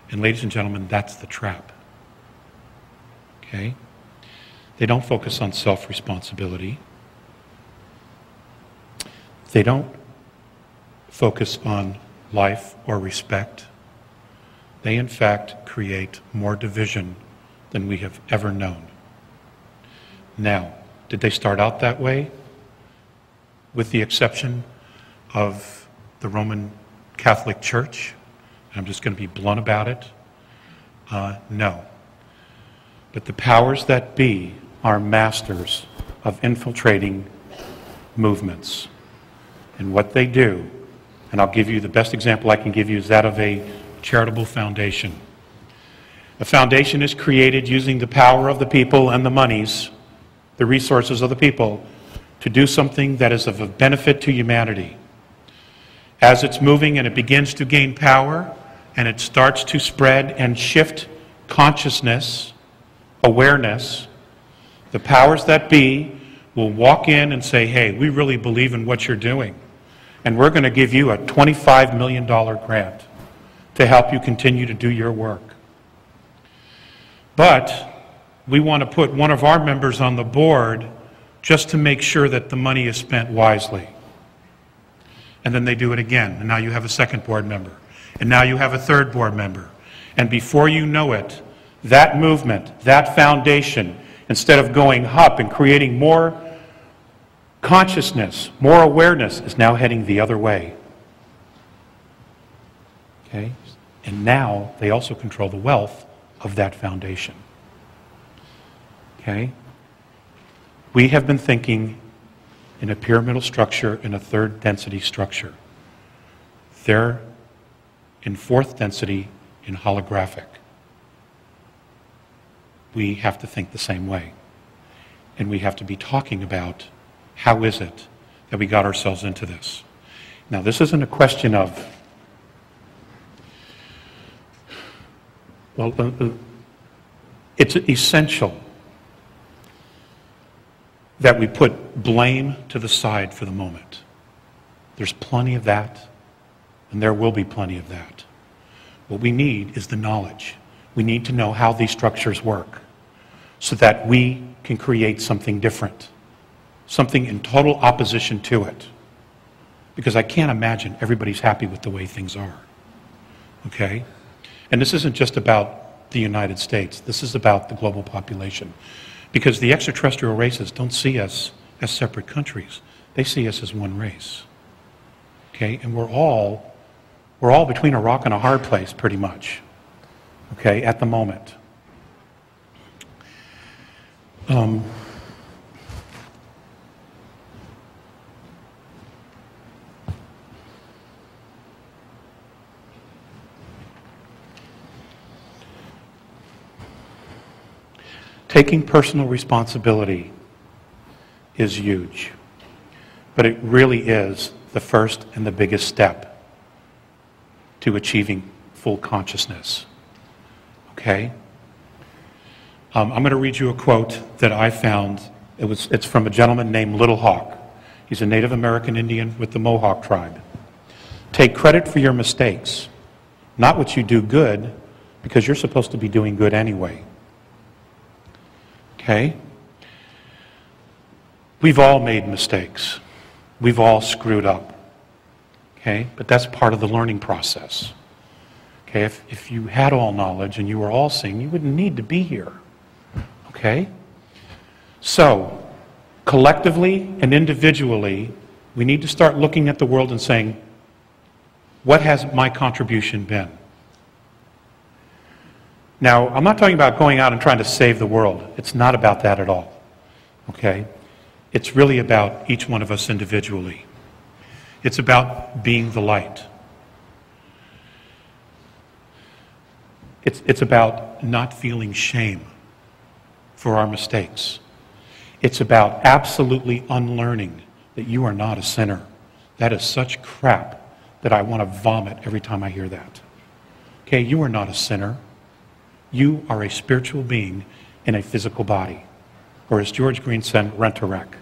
And ladies and gentlemen, that's the trap. Okay? They don't focus on self-responsibility. They don't focus on life or respect. They, in fact, create more division than we have ever known. Now, did they start out that way? With the exception of the Roman Catholic Church? I'm just going to be blunt about it. No. But the powers that be are masters of infiltrating movements. And what they do, and I'll give you the best example I can give you, is that of a charitable foundation. A foundation is created using the power of the people and the monies, the resources of the people, to do something that is of a benefit to humanity. As it's moving and it begins to gain power, and it starts to spread and shift consciousness, awareness, the powers that be will walk in and say, hey, we really believe in what you're doing, and we're going to give you a $25 million grant to help you continue to do your work. But we want to put one of our members on the board just to make sure that the money is spent wisely. And then they do it again, and now you have a second board member. And now you have a third board member. And before you know it, that movement, that foundation, instead of going up and creating more consciousness, more awareness, is now heading the other way. Okay? And now they also control the wealth of that foundation. Okay? We have been thinking in a pyramidal structure, in a third density structure. They're in fourth density, in holographic. We have to think the same way. And we have to be talking about how is it that we got ourselves into this. Now, this isn't a question of, well, it's essential that we put blame to the side for the moment. There's plenty of that, and there will be plenty of that. What we need is the knowledge. We need to know how these structures work so that we can create something different, something in total opposition to it. Because I can't imagine everybody's happy with the way things are. Okay? And this isn't just about the United States. This is about the global population. Because the extraterrestrial races don't see us as separate countries. They see us as one race. Okay? And we're all between a rock and a hard place, pretty much. Okay? At the moment. Taking personal responsibility is huge, but it really is the first and the biggest step to achieving full consciousness. Okay? I'm going to read you a quote that I found. It's from a gentleman named Little Hawk. He's a Native American Indian with the Mohawk tribe. Take credit for your mistakes, not what you do good, because you're supposed to be doing good anyway. Okay? We've all made mistakes. We've all screwed up. Okay? But that's part of the learning process. Okay? If you had all knowledge and you were all seeing, you wouldn't need to be here. Okay? So, collectively and individually, we need to start looking at the world and saying, what has my contribution been? Now, I'm not talking about going out and trying to save the world. It's not about that at all. Okay? It's really about each one of us individually. It's about being the light. It's about not feeling shame for our mistakes. It's about absolutely unlearning that you are not a sinner. That is such crap that I want to vomit every time I hear that. Okay, you are not a sinner. You are a spiritual being in a physical body. Or as George Green said, rent-a-wreck.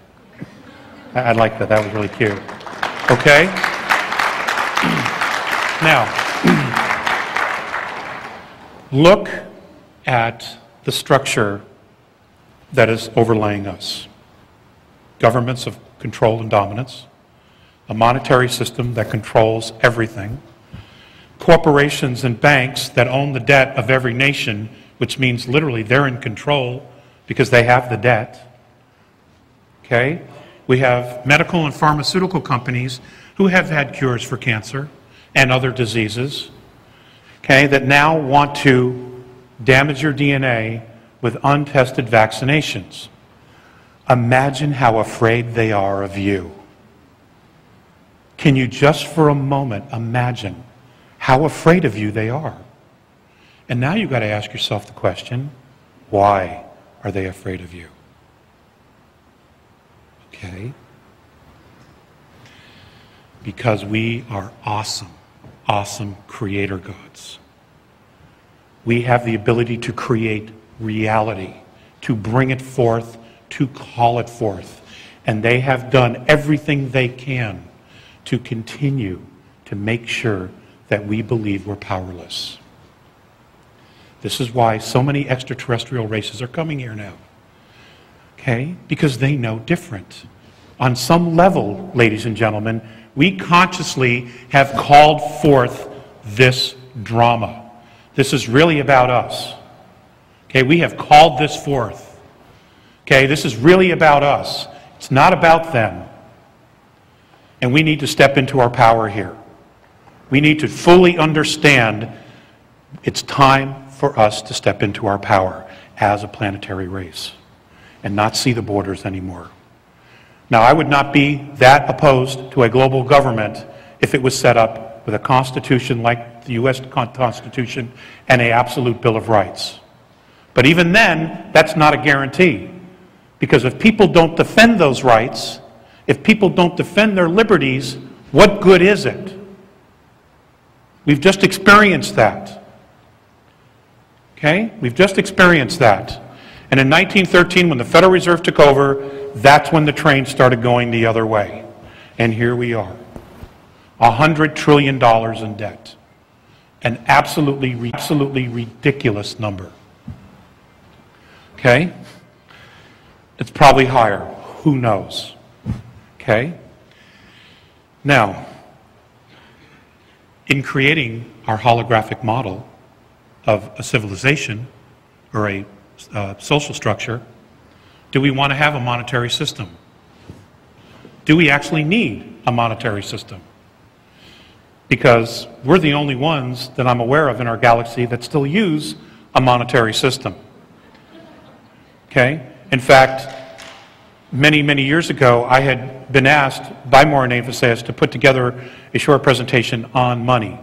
I like that. That was really cute. Okay? Now, Look at the structure that is overlaying us. Governments of control and dominance, a monetary system that controls everything, corporations and banks that own the debt of every nation, which means literally they're in control because they have the debt. Okay? We have medical and pharmaceutical companies who have had cures for cancer and other diseases, okay, that now want to damage your DNA with untested vaccinations. Imagine how afraid they are of you. Can you just for a moment imagine how afraid of you they are? And now you've got to ask yourself the question, why are they afraid of you? Okay? Because we are awesome, awesome creator gods. We have the ability to create reality, to bring it forth, to call it forth. And they have done everything they can to continue to make sure that we believe we're powerless. This is why so many extraterrestrial races are coming here now. Okay? Because they know different. On some level, ladies and gentlemen, we consciously have called forth this drama. This is really about us. Okay, we have called this forth. Okay, this is really about us. It's not about them. And we need to step into our power here. We need to fully understand it's time for us to step into our power as a planetary race and not see the borders anymore. Now, I would not be that opposed to a global government if it was set up with a constitution like the U.S. Constitution and an absolute Bill of Rights. But even then, that's not a guarantee. Because if people don't defend those rights, if people don't defend their liberties, what good is it? We've just experienced that. Okay? We've just experienced that. And in 1913, when the Federal Reserve took over, that's when the train started going the other way. And here we are. $100 trillion in debt. An absolutely ridiculous number. Okay? It's probably higher. Who knows? Okay? Now, in creating our holographic model of a civilization or a social structure, do we want to have a monetary system? Do we actually need a monetary system? Because we're the only ones that I'm aware of in our galaxy that still use a monetary system. Okay? In fact, many, many years ago, I had been asked by Morin Emphasis to put together a short presentation on money.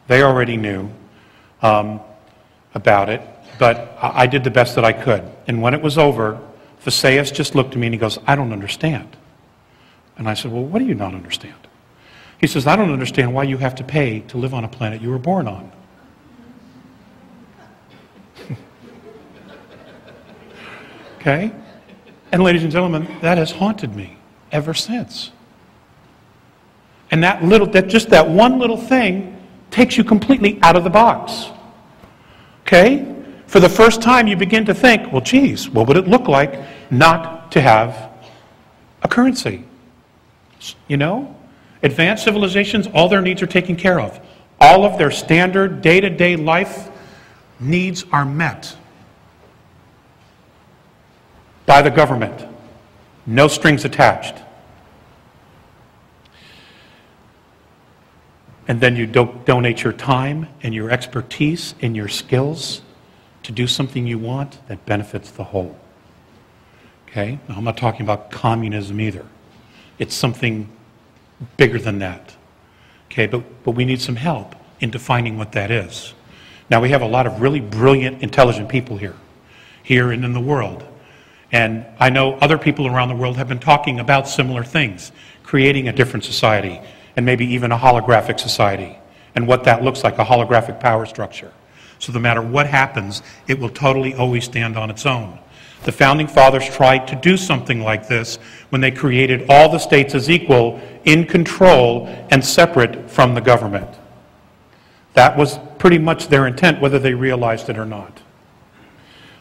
They already knew about it, but I did the best that I could. And when it was over, Visayas just looked at me and he goes, "I don't understand." And I said, "Well, what do you not understand?" He says, "I don't understand why you have to pay to live on a planet you were born on." Okay? And ladies and gentlemen, that has haunted me ever since. And just that one little thing takes you completely out of the box. Okay? For the first time, you begin to think, well, geez, what would it look like not to have a currency? You know? Advanced civilizations, all their needs are taken care of. All of their standard day-to-day life needs are met by the government. No strings attached. And then you donate your time and your expertise and your skills to do something you want that benefits the whole. Okay? Now, I'm not talking about communism either. It's something bigger than that. Okay, but we need some help in defining what that is. Now, we have a lot of really brilliant, intelligent people here and in the world. And I know other people around the world have been talking about similar things, creating a different society, and maybe even a holographic society, and what that looks like, a holographic power structure. So no matter what happens, it will totally always stand on its own. The Founding Fathers tried to do something like this when they created all the states as equal, in control, and separate from the government. That was pretty much their intent, whether they realized it or not.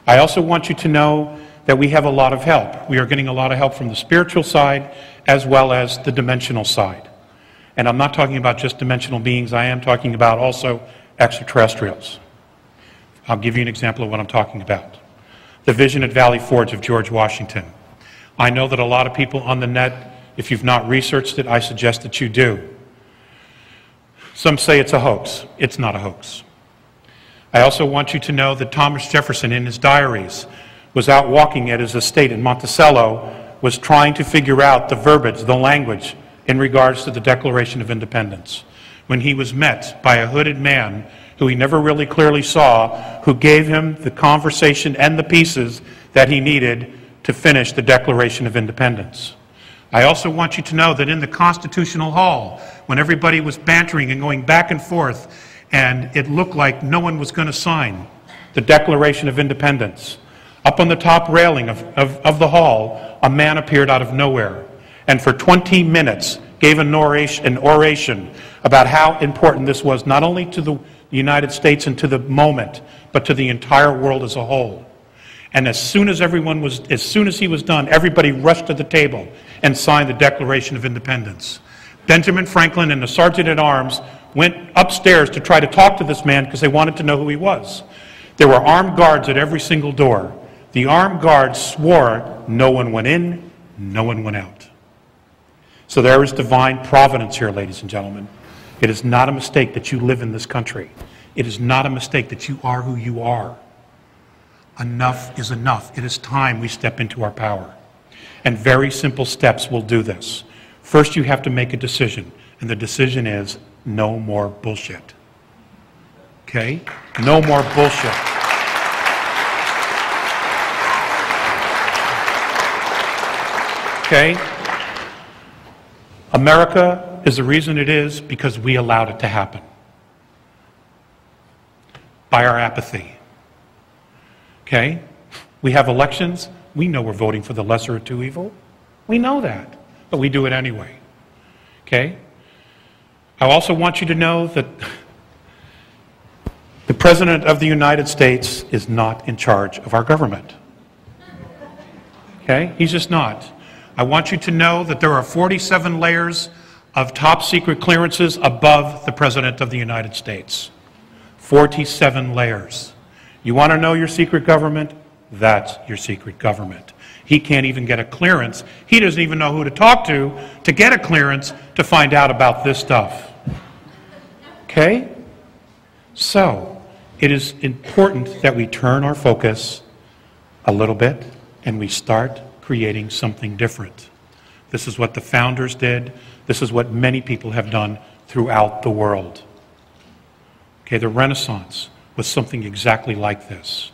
I also want you to know that we have a lot of help. We are getting a lot of help from the spiritual side as well as the dimensional side. And I'm not talking about just dimensional beings, I am talking about also extraterrestrials. I'll give you an example of what I'm talking about. The vision at Valley Forge of George Washington. I know that a lot of people on the net, if you've not researched it, I suggest that you do. Some say it's a hoax. It's not a hoax. I also want you to know that Thomas Jefferson, in his diaries, was out walking at his estate in Monticello, was trying to figure out the verbiage, the language, in regards to the Declaration of Independence, when he was met by a hooded man who he never really clearly saw, who gave him the conversation and the pieces that he needed to finish the Declaration of Independence. I also want you to know that in the Constitutional Hall, when everybody was bantering and going back and forth, and it looked like no one was going to sign the Declaration of Independence, up on the top railing of the hall, a man appeared out of nowhere, and for 20 minutes gave an oration about how important this was, not only to the United States and to the moment, but to the entire world as a whole. And as soon as he was done, everybody rushed to the table and signed the Declaration of Independence. Benjamin Franklin and the Sergeant-at-Arms went upstairs to try to talk to this man because they wanted to know who he was. There were armed guards at every single door. The armed guards swore no one went in, no one went out. So there is divine providence here, ladies and gentlemen. It is not a mistake that you live in this country. It is not a mistake that you are who you are. Enough is enough. It is time we step into our power. And very simple steps will do this. First, you have to make a decision. And the decision is no more bullshit. Okay? No more bullshit. Okay? America is the reason it is because we allowed it to happen. By our apathy. Okay? We have elections. We know we're voting for the lesser of two evil. We know that. But we do it anyway. Okay? I also want you to know that the President of the United States is not in charge of our government. Okay? He's just not. I want you to know that there are 47 layers of top secret clearances above the President of the United States. 47 layers. You want to know your secret government? That's your secret government. He can't even get a clearance. He doesn't even know who to talk to get a clearance to find out about this stuff. Okay? So, it is important that we turn our focus a little bit and we start creating something different. This is what the founders did. This is what many people have done throughout the world. Okay, the Renaissance was something exactly like this.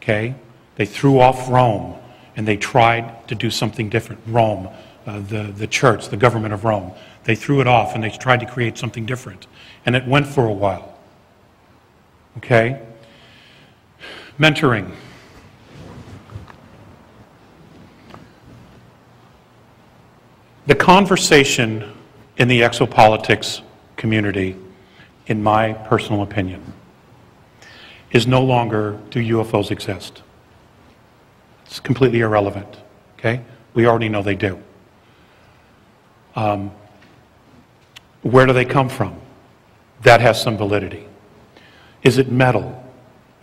Okay? They threw off Rome and they tried to do something different. Rome, the church, the government of Rome, they threw it off and they tried to create something different. And it went for a while. Okay? Mentoring. The conversation in the exopolitics community, in my personal opinion, is no longer, do UFOs exist? It's completely irrelevant, okay? We already know they do. Where do they come from? That has some validity. Is it metal?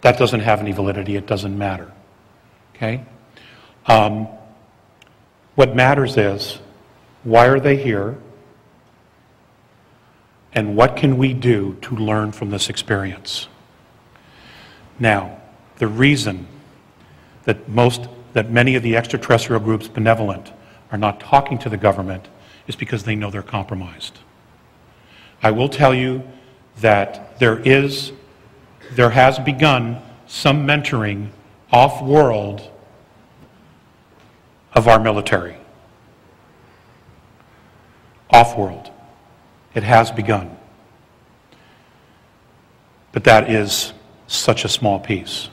That doesn't have any validity. It doesn't matter, okay? What matters is, why are they here? And what can we do to learn from this experience? Now, the reason that many of the extraterrestrial groups benevolent are not talking to the government is because they know they're compromised. I will tell you that there has begun some mentoring off-world of our military. Off-world. It has begun. But that is such a small piece.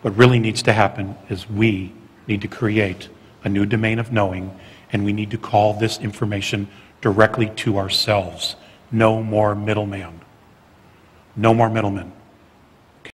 What really needs to happen is we need to create a new domain of knowing, and we need to call this information directly to ourselves. No more middleman. No more middlemen.